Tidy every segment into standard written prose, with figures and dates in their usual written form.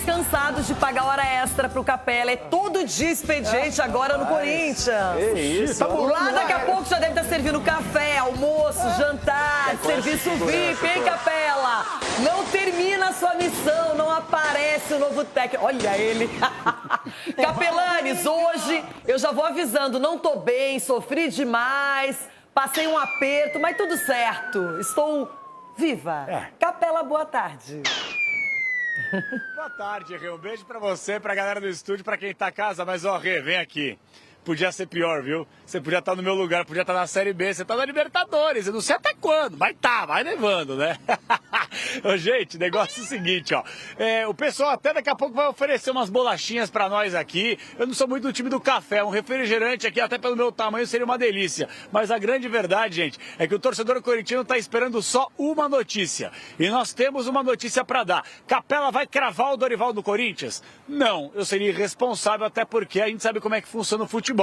cansados de pagar hora extra pro Capela. É todo dia expediente agora no Corinthians. É isso. Lá daqui a pouco já deve estar servindo café, almoço, jantar, serviço VIP, hein, Capela? Não termina a sua missão, não aparece o novo técnico. Olha ele. Capelanes, hoje eu já vou avisando, não tô bem, sofri demais, passei um aperto, mas tudo certo. Estou viva. Capela, boa tarde. Boa tarde, Rê. Um beijo pra você, pra galera do estúdio, pra quem tá em casa. Mas, ó, Rê, vem aqui. Podia ser pior, viu? Você podia estar no meu lugar, podia estar na Série B, você tá na Libertadores, eu não sei até quando, mas tá, vai levando, né? Ô, gente, negócio é o seguinte, ó. O pessoal até daqui a pouco vai oferecer umas bolachinhas pra nós aqui. Eu não sou muito do time do café, um refrigerante aqui, até pelo meu tamanho, seria uma delícia. Mas a grande verdade, gente, é que o torcedor corintiano tá esperando só uma notícia. E nós temos uma notícia pra dar. Capela vai cravar o Dorival no Corinthians? Não, eu seria irresponsável, até porque a gente sabe como é que funciona o futebol.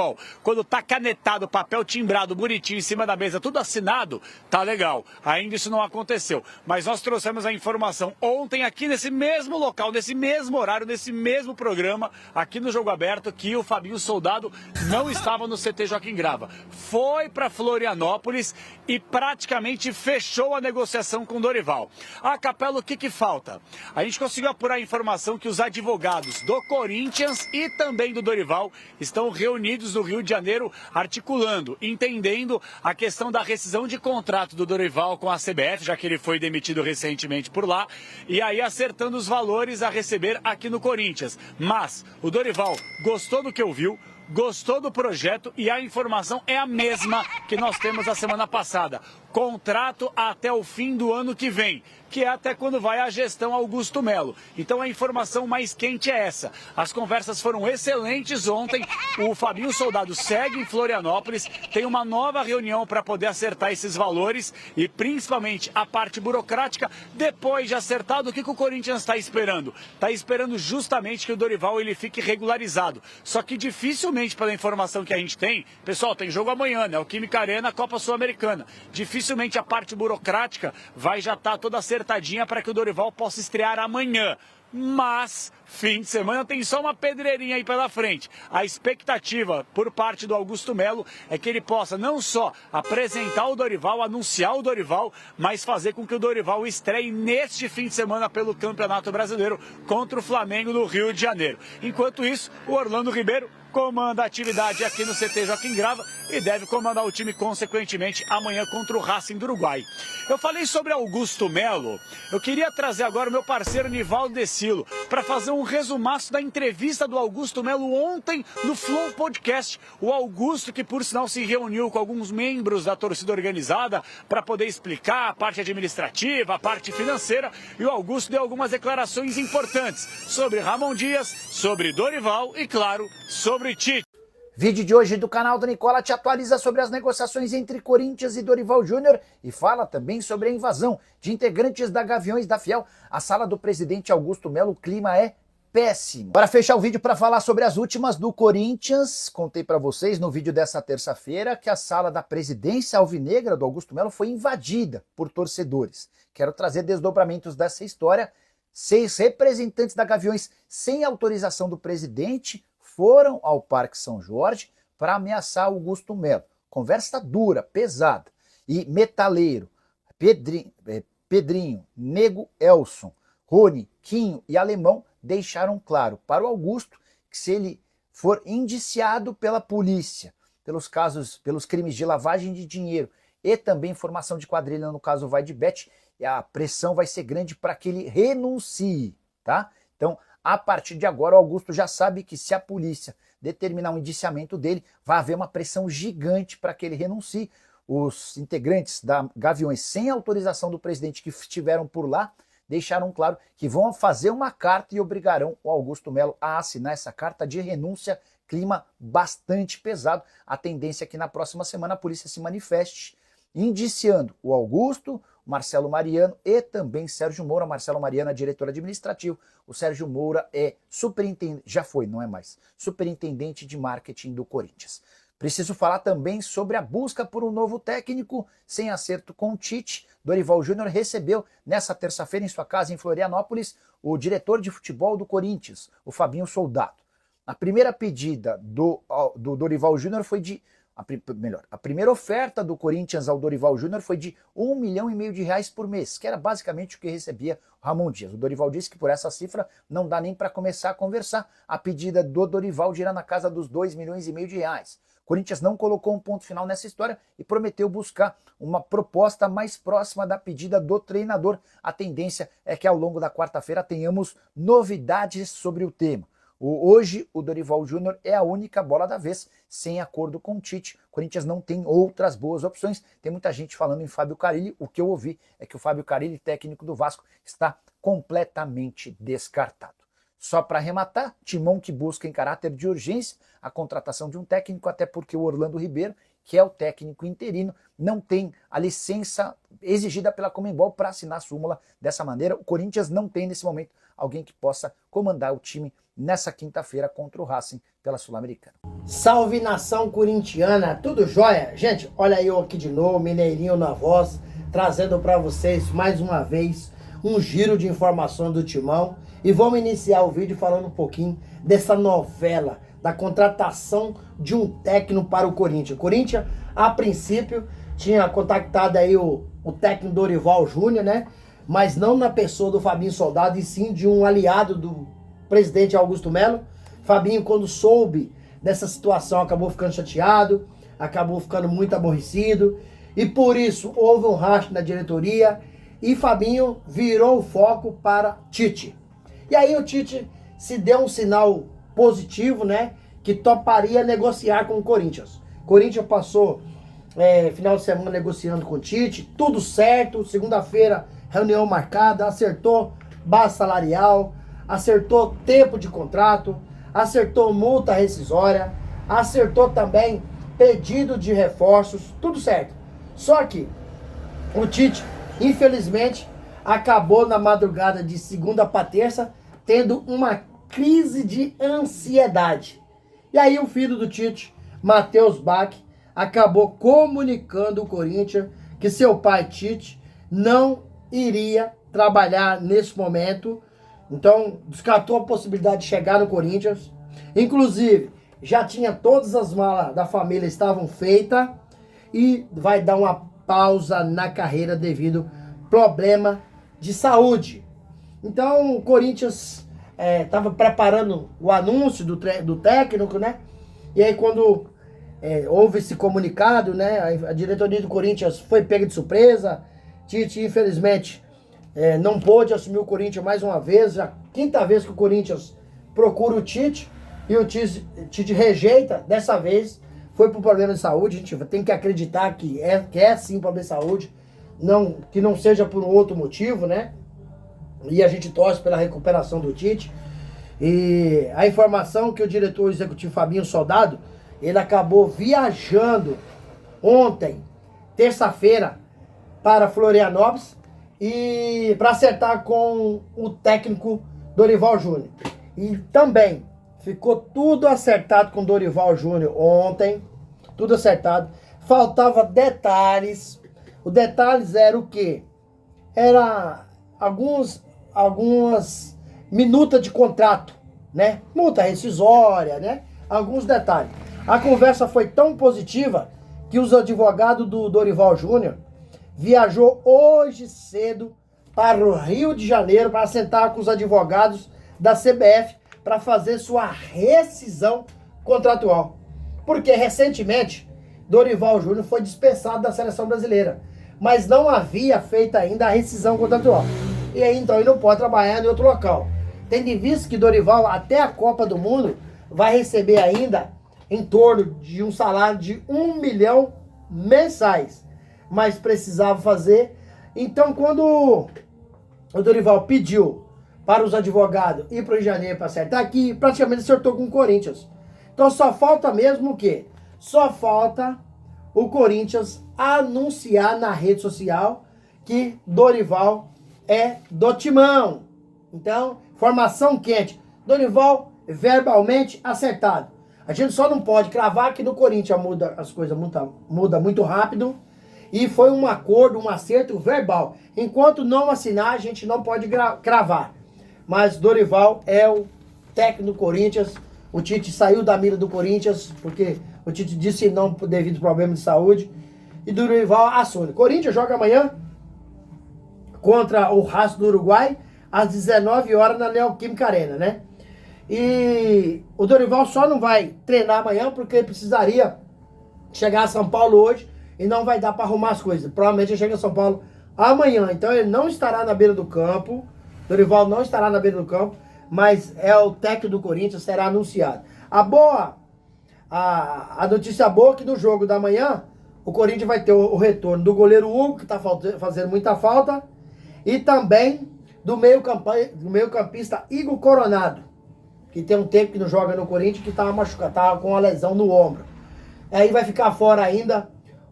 Quando tá canetado, papel timbrado, bonitinho em cima da mesa, tudo assinado, tá legal. Ainda isso não aconteceu. Mas nós trouxemos a informação ontem aqui nesse mesmo local, nesse mesmo horário, nesse mesmo programa, aqui no Jogo Aberto, que o Fabinho Soldado não estava no CT Joaquim Grava. Foi para Florianópolis e praticamente fechou a negociação com o Dorival. Ah, Capela, o que falta? A gente conseguiu apurar a informação que os advogados do Corinthians e também do Dorival estão reunidos no Rio de Janeiro, articulando, entendendo a questão da rescisão de contrato do Dorival com a CBF, já que ele foi demitido recentemente por lá, e aí acertando os valores a receber aqui no Corinthians. Mas o Dorival gostou do que ouviu, gostou do projeto e a informação é a mesma que nós temos a semana passada. Contrato até o fim do ano que vem, que é até quando vai a gestão Augusto Melo. Então a informação mais quente é essa. As conversas foram excelentes ontem. O Fabinho Soldado segue em Florianópolis, tem uma nova reunião para poder acertar esses valores e principalmente a parte burocrática. Depois de acertado, o que o Corinthians está esperando? Está esperando justamente que o Dorival ele fique regularizado. Só que dificilmente, pela informação que a gente tem, pessoal, tem jogo amanhã, né? O Química Arena, Copa Sul-Americana. Dificilmente a parte burocrática vai já estar toda acertadinha para que o Dorival possa estrear amanhã. Mas, fim de semana tem só uma pedreirinha aí pela frente. A expectativa por parte do Augusto Melo é que ele possa não só apresentar o Dorival, anunciar o Dorival, mas fazer com que o Dorival estreie neste fim de semana pelo Campeonato Brasileiro contra o Flamengo no Rio de Janeiro. Enquanto isso, o Orlando Ribeiro comanda a atividade aqui no CT Joaquim Grava e deve comandar o time consequentemente amanhã contra o Racing do Uruguai. Eu falei sobre Augusto Melo, eu queria trazer agora o meu parceiro Nivaldo Decilo para fazer um resumaço da entrevista do Augusto Melo ontem no Flow Podcast. O Augusto, que por sinal se reuniu com alguns membros da torcida organizada para poder explicar a parte administrativa, a parte financeira, e o Augusto deu algumas declarações importantes sobre Ramon Dias, sobre Dorival e, claro, sobre Tite. Vídeo de hoje do canal do Nicola te atualiza sobre as negociações entre Corinthians e Dorival Júnior e fala também sobre a invasão de integrantes da Gaviões da Fiel à sala do presidente Augusto Melo. O clima é péssimo. Para fechar o vídeo para falar sobre as últimas do Corinthians, contei para vocês no vídeo dessa terça-feira que a sala da presidência alvinegra do Augusto Melo foi invadida por torcedores. Quero trazer desdobramentos dessa história. 6 representantes da Gaviões sem autorização do presidente foram ao Parque São Jorge para ameaçar Augusto Melo. Conversa dura, pesada. E metaleiro, Pedrinho, Nego Elson, Rony, Quinho e Alemão deixaram claro para o Augusto que se ele for indiciado pela polícia, pelos crimes de lavagem de dinheiro e também formação de quadrilha, no caso Vai de Bet, a pressão vai ser grande para que ele renuncie, tá? Então, a partir de agora, o Augusto já sabe que se a polícia determinar um indiciamento dele, vai haver uma pressão gigante para que ele renuncie. Os integrantes da Gaviões, sem autorização do presidente que estiveram por lá, deixaram claro que vão fazer uma carta e obrigarão o Augusto Melo a assinar essa carta de renúncia. Clima bastante pesado. A tendência é que na próxima semana a polícia se manifeste, indiciando o Augusto, Marcelo Mariano e também Sérgio Moura. Marcelo Mariano é diretor administrativo, o Sérgio Moura é superintendente, já foi, não é mais, superintendente de marketing do Corinthians. Preciso falar também sobre a busca por um novo técnico sem acerto com o Tite. Dorival Júnior recebeu nessa terça-feira em sua casa em Florianópolis o diretor de futebol do Corinthians, o Fabinho Soldado. A primeira pedida do Dorival Júnior foi de... A primeira oferta do Corinthians ao Dorival Júnior foi de R$1,5 milhão por mês, que era basicamente o que recebia o Ramon Dias. O Dorival disse que por essa cifra não dá nem para começar a conversar. A pedida do Dorival gira na casa dos R$2,5 milhões. O Corinthians não colocou um ponto final nessa história e prometeu buscar uma proposta mais próxima da pedida do treinador. A tendência é que ao longo da quarta-feira tenhamos novidades sobre o tema. Hoje, o Dorival Júnior é a única bola da vez, sem acordo com o Tite. O Corinthians não tem outras boas opções. Tem muita gente falando em Fábio Carille. O que eu ouvi é que o Fábio Carille, técnico do Vasco, está completamente descartado. Só para arrematar, Timão que busca em caráter de urgência a contratação de um técnico, até porque o Orlando Ribeiro, que é o técnico interino, não tem a licença exigida pela Conmebol para assinar a súmula dessa maneira. O Corinthians não tem nesse momento alguém que possa comandar o time nessa quinta-feira contra o Racing pela Sul-Americana. Salve nação corintiana, tudo jóia? Gente, olha eu aqui de novo, Mineirinho na voz, trazendo para vocês mais uma vez um giro de informação do Timão. E vamos iniciar o vídeo falando um pouquinho dessa novela, da contratação de um técnico para o Corinthians. O Corinthians, a princípio, tinha contactado aí o técnico Dorival Júnior, né? Mas não na pessoa do Fabinho Soldado, e sim de um aliado do presidente Augusto Melo. Fabinho, quando soube dessa situação, acabou ficando chateado, acabou ficando muito aborrecido, e por isso houve um racha na diretoria, e Fabinho virou o foco para Tite. E aí o Tite se deu um sinal positivo, né, que toparia negociar com o Corinthians. O Corinthians passou final de semana negociando com o Tite, tudo certo, segunda-feira reunião marcada, acertou base salarial, acertou tempo de contrato, acertou multa rescisória, acertou também pedido de reforços, tudo certo. Só que o Tite, infelizmente, acabou na madrugada de segunda para terça tendo uma crise de ansiedade. E aí o filho do Tite, Matheus Bach, acabou comunicando o Corinthians que seu pai Tite não iria trabalhar nesse momento. Então, descartou a possibilidade de chegar no Corinthians. Inclusive, já tinha todas as malas da família estavam feitas e vai dar uma pausa na carreira devido problema de saúde. Então, o Corinthians estava preparando o anúncio do técnico, né? E aí, quando houve esse comunicado, né? A diretoria do Corinthians foi pega de surpresa. Tite, infelizmente, não pôde assumir o Corinthians mais uma vez. Já quinta vez que o Corinthians procura o Tite e o Tite rejeita. Dessa vez foi por problema de saúde. A gente tem que acreditar que é sim problema de saúde, que não seja por um outro motivo, né? E a gente torce pela recuperação do Tite. E a informação que o diretor executivo Fabinho Soldado, ele acabou viajando ontem, terça-feira, para Florianópolis e para acertar com o técnico Dorival Júnior. E também ficou tudo acertado com Dorival Júnior ontem, tudo acertado. Faltava detalhes. Os detalhes era o quê? Era algumas minutas de contrato, né? Multa rescisória, né? Alguns detalhes. A conversa foi tão positiva que os advogados do Dorival Júnior viajou hoje cedo para o Rio de Janeiro para sentar com os advogados da CBF para fazer sua rescisão contratual. Porque recentemente Dorival Júnior foi dispensado da seleção brasileira, mas não havia feito ainda a rescisão contratual. E aí então ele não pode trabalhar em outro local. Tendo em vista que Dorival até a Copa do Mundo vai receber ainda em torno de um salário de 1 milhão mensais, mas precisava fazer. Então, quando o Dorival pediu para os advogados ir para o Rio de Janeiro para acertar aqui, praticamente acertou com o Corinthians. Então só falta mesmo o quê? Só falta o Corinthians anunciar na rede social que Dorival é do Timão. Então, informação quente. Dorival verbalmente acertado. A gente só não pode cravar que no Corinthians as coisas muda muito rápido. E foi um acordo, um acerto verbal. Enquanto não assinar, a gente não pode cravar. mas Dorival é o técnico do Corinthians. O Tite saiu da mira do Corinthians, porque o Tite disse não devido a problemas de saúde. E Dorival assume. Corinthians joga amanhã contra o Racing do Uruguai, às 19 horas na Neoquímica Arena, né? E o Dorival só não vai treinar amanhã porque ele precisaria chegar a São Paulo hoje e não vai dar para arrumar as coisas. Provavelmente ele chega a São Paulo amanhã. Então ele não estará na beira do campo. Dorival não estará na beira do campo, mas é o técnico do Corinthians, será anunciado. A notícia boa é que no jogo da manhã, o Corinthians vai ter o retorno do goleiro Hugo, que está fazendo muita falta, e também do meio-campista Igor Coronado, que tem um tempo que não joga no Corinthians, que estava machucado, estava com uma lesão no ombro. Aí vai ficar fora ainda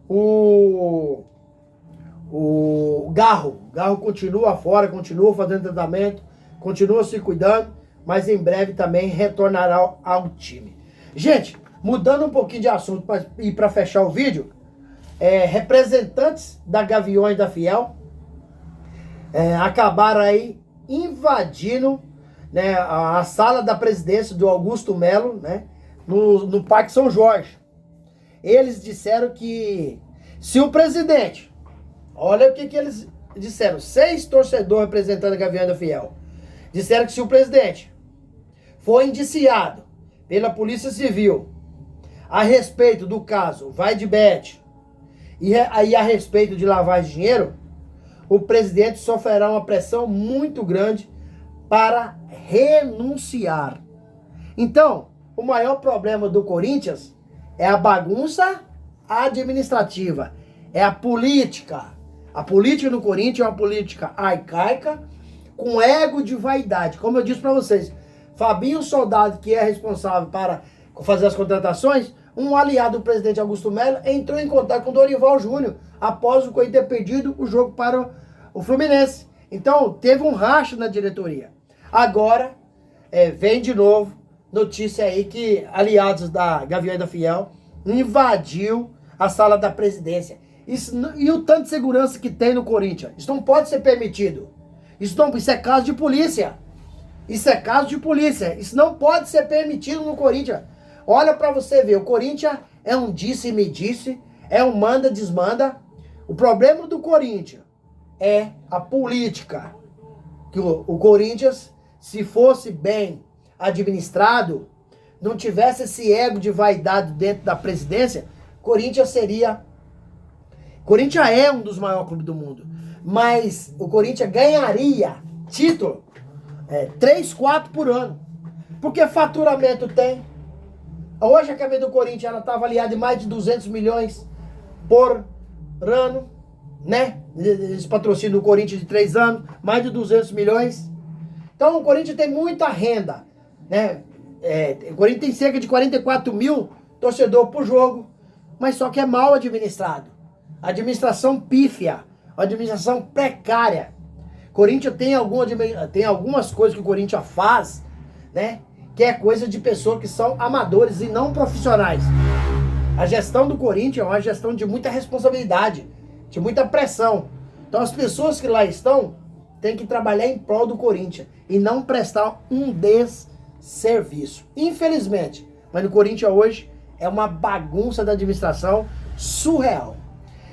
o Garro. Garro continua fora, continua fazendo tratamento, continua se cuidando, mas em breve também retornará ao time. Gente, mudando um pouquinho de assunto e para fechar o vídeo, representantes da Gaviões da Fiel acabaram aí invadindo, né, a sala da presidência do Augusto Melo, né, no Parque São Jorge. Eles disseram que se o presidente, olha o que eles disseram, 6 torcedores representando a Gaviões da Fiel, disseram que se o presidente for indiciado pela Polícia Civil a respeito do caso Vai de Bet e a respeito de lavagem de dinheiro, o presidente sofrerá uma pressão muito grande para renunciar. Então, o maior problema do Corinthians é a bagunça administrativa, é a política. A política no Corinthians é uma política arcaica, com ego de vaidade. Como eu disse para vocês, Fabinho Soldado, que é responsável para fazer as contratações, um aliado do presidente Augusto Melo, entrou em contato com Dorival Júnior após o Corinthians ter perdido o jogo para o Fluminense. Então, teve um racha na diretoria. Agora, vem de novo notícia aí que aliados da Gaviões da Fiel invadiu a sala da presidência. E o tanto de segurança que tem no Corinthians. Isso não pode ser permitido. Isso é caso de polícia. Isso é caso de polícia. Isso não pode ser permitido no Corinthians. Olha pra você ver, o Corinthians é um disse-me-disse, é um manda-desmanda. O problema do Corinthians é a política. Que o Corinthians, se fosse bem administrado, não tivesse esse ego de vaidade dentro da presidência, Corinthians é um dos maiores clubes do mundo. Mas o Corinthians ganharia título 3, 4 por ano. Porque faturamento tem. Hoje a camisa do Corinthians está avaliada em mais de 200 milhões por ano, né? Eles patrocinam o Corinthians de 3 anos, mais de 200 milhões. Então o Corinthians tem muita renda, né? O Corinthians tem cerca de 44 mil torcedores por jogo, mas só que é mal administrado. Administração pífia, administração precária. Corinthians tem algumas coisas que o Corinthians faz, né? Que é coisa de pessoas que são amadores e não profissionais. A gestão do Corinthians é uma gestão de muita responsabilidade, de muita pressão. Então as pessoas que lá estão têm que trabalhar em prol do Corinthians e não prestar um desserviço. Infelizmente, mas no Corinthians hoje é uma bagunça da administração surreal.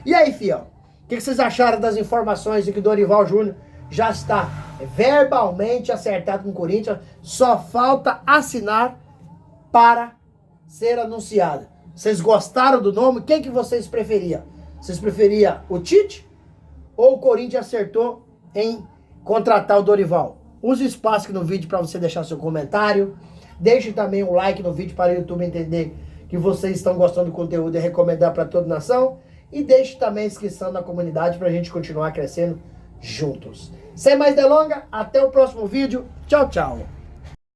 E aí, fiel, o que vocês acharam das informações de que Dorival Júnior já está verbalmente acertado com o Corinthians? Só falta assinar para ser anunciado. Vocês gostaram do nome? Quem que vocês preferiam? Vocês preferiam o Tite ou o Corinthians acertou em contratar o Dorival? Use o espaço aqui no vídeo para você deixar seu comentário. Deixe também um like no vídeo para o YouTube entender que vocês estão gostando do conteúdo e recomendar para toda a nação. E deixe também a inscrição na comunidade para a gente continuar crescendo juntos. Sem mais delongas, até o próximo vídeo. Tchau, tchau.